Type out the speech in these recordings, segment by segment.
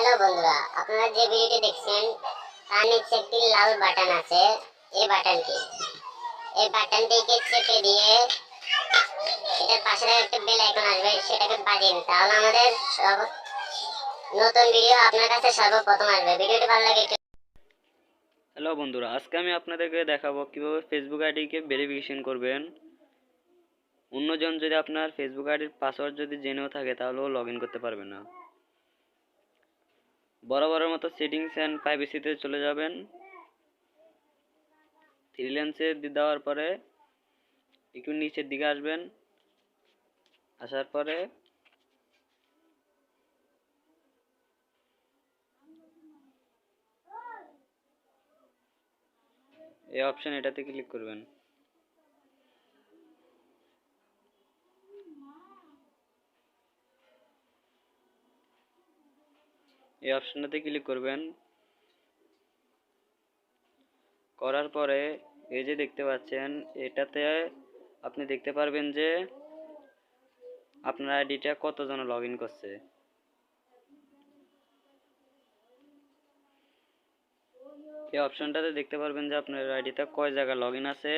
Hello বন্ধুরা, আপনারা যে ভিডিওটি দেখছেন তার নিচে একটি লাল বাটন আছে। এই বাটনটিকে চেপে দিয়ে এটার পাশে একটা বেল আইকন আসবে, সেটাকে বাজিয়ে দিন। তাহলে আমাদের নতুন ভিডিও আপনার কাছে সর্বপ্রথম আসবে। ভিডিওটি ভালো লাগে হ্যালো বন্ধুরা, আজকে আমি আপনাদেরকে দেখাবো কিভাবে ফেসবুক আইডিকে ভেরিফিকেশন করবেন। অন্যজন যদি আপনার ফেসবুক আইডির পাসওয়ার্ড যদি জেনেও থাকে তাহলেও লগ ইন করতে পারবে না। বরাবরের মতো সেটিংস অ্যান্ড প্রাইভেসিতে চলে যাবেন। থ্রি লাইনসে দেওয়ার পরে একটু নিচের দিকে আসবেন। আসার পরে এই অপশন এটাতে ক্লিক করবেন। এই অপশনটাতে ক্লিক করবেন। করার পরে এই যে দেখতে পাচ্ছেন, এটাতে আপনি দেখতে পারবেন যে আপনার আইডিটা কতজন লগ ইন করছে। এই অপশনটাতে দেখতে পারবেন যে আপনার আইডিতে কয় জায়গায় লগ ইন আছে,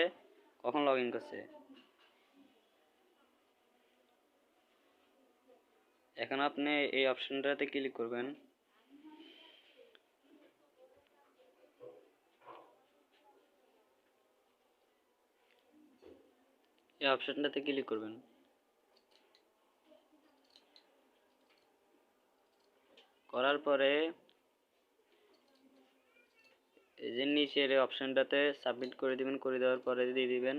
কখন লগ ইন করছে। এখন আপনি এই অপশনটাতে ক্লিক করবেন। এই অপশনটাতে ক্লিক করবেন। করার পরে এই যে নিচের এই অপশনটাতে সাবমিট করে দিবেন। করে দেওয়ার পরে দিয়ে দিবেন।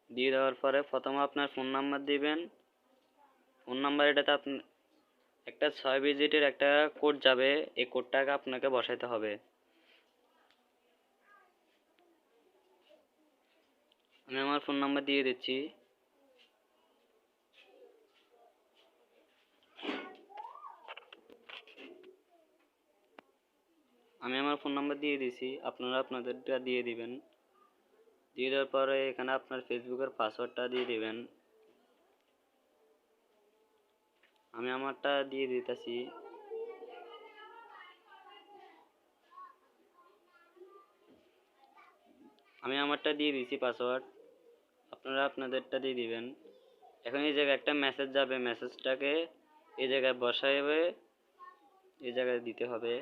দিয়ে দেওয়ার পরে প্রথমে আপনার ফোন নাম্বার দিবেন। ফোন নাম্বার এটাতে আপনি একটা 6 ডিজিটের একটা কোড যাবে, এই কোডটাকে আপনাকে বসাইতে হবে। আমি আমার ফোন নাম্বার দিয়ে দিচ্ছি। আমি আমার ফোন নাম্বার দিয়ে দিছি, আপনারা আপনাদেরটা দিয়ে দিবেন। দিয়ে দেওয়ার পরে এখানে আপনার ফেসবুকের পাসওয়ার্ডটা দিয়ে দিবেন। আমি আমারটা দিয়ে দিতেছি। আমি আমারটা দিয়ে দিছি পাসওয়ার্ড, আপনারা আপনাদেরটা দিয়ে দিবেন। এখন এই জায়গায় একটা মেসেজ যাবে, মেসেজটাকে এই জায়গায় বসাবে, এই জায়গায় দিতে হবে।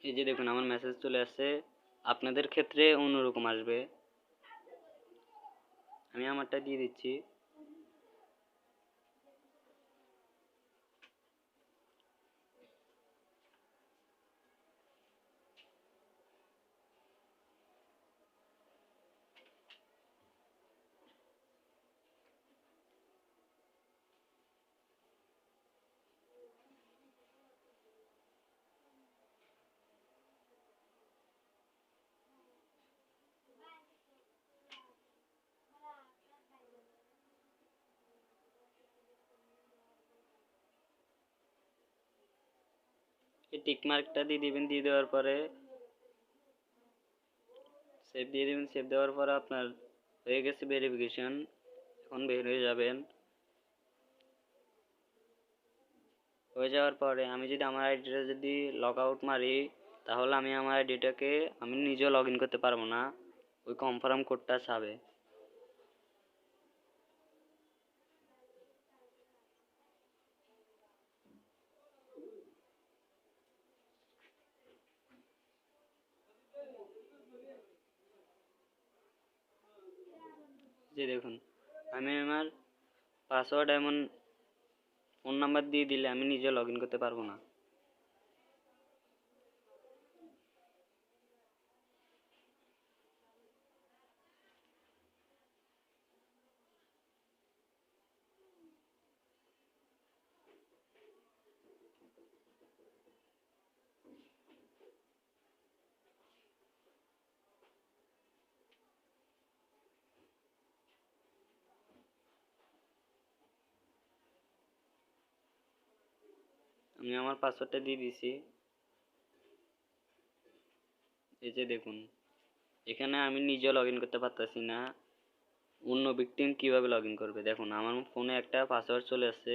এই যে দেখুন আমার মেসেজ চলে আসছে, আপনাদের ক্ষেত্রে অন্যরকম আসবে। আমি আমারটা দিয়ে দিচ্ছি। এই টিক মার্কটা দিয়ে দিবেন। দিয়ে দেওয়ার পরে সেভ দিয়ে দিবেন। সেভ দেওয়ার পরে আপনার হয়ে গেছে ভেরিফিকেশন। এখন বের হয়ে যাবেন। হয়ে যাওয়ার পরে আমি যদি আমার আইডিটা যদি লগ আউট মারি, তাহলে আমি আমার আইডিটাকে আমি নিজেও লগ ইন করতে পারবো না, ওই কনফার্ম কোডটা চাবে। যে দেখুন আমি আমার পাসওয়ার্ড এমন ফোন নাম্বার দিয়ে দিলে আমি নিজে লগ ইন করতে পারবো না। আমি আমার পাসওয়ার্ডটা দিয়ে দিছি। এই যে দেখুন এখানে আমি নিজে লগ ইন করতে পারতেছি না, অন্য ভিকটিম কিভাবে লগ ইন করবে। দেখুন আমার ফোনে একটা পাসওয়ার্ড চলে আসছে,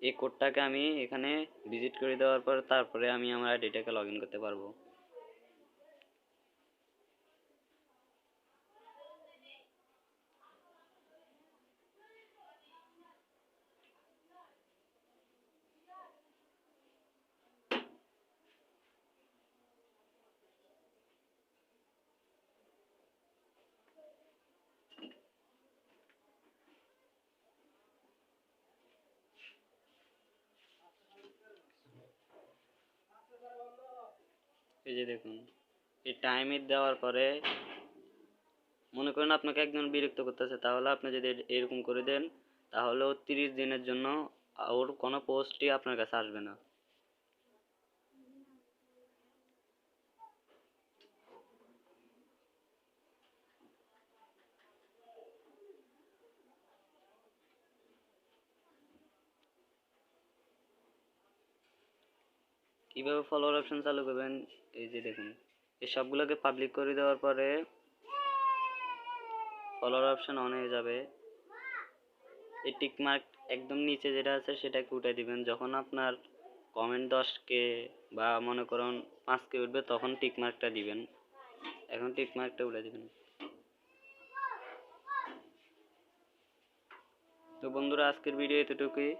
এই কোডটাকে আমি এখানে ভিজিট করে দেওয়ার পর তারপরে আমি আমার আইডিটাকে লগ ইন করতে পারবো। এই যে দেখুন, এই টাইমে দেওয়ার পরে মনে করেন আপনাকে একজন বিরক্ত করতেছে, তাহলে আপনি যদি এরকম করে দেন তাহলে ও 30 দিনের জন্য ওর কোনো পোস্টই আপনার কাছে আসবে না। কিভাবে ফলোয়ার অপশন চালু করবেন, এই যে দেখুন, এই সবগুলোকে পাবলিক করে দেওয়ার পরে ফলোয়ার অপশন অন হয়ে যাবে। এই টিক মার্ক একদম নিচে যেটা আছে সেটাকে উঠে দিবেন। যখন আপনার কমেন্ট 10K বা মনে করুন 5K উঠবে তখন টিক মার্কটা দিবেন। এখন টিক মার্কটা উঠে দিবেন। তো বন্ধুরা, আজকের ভিডিও এতটুকুই।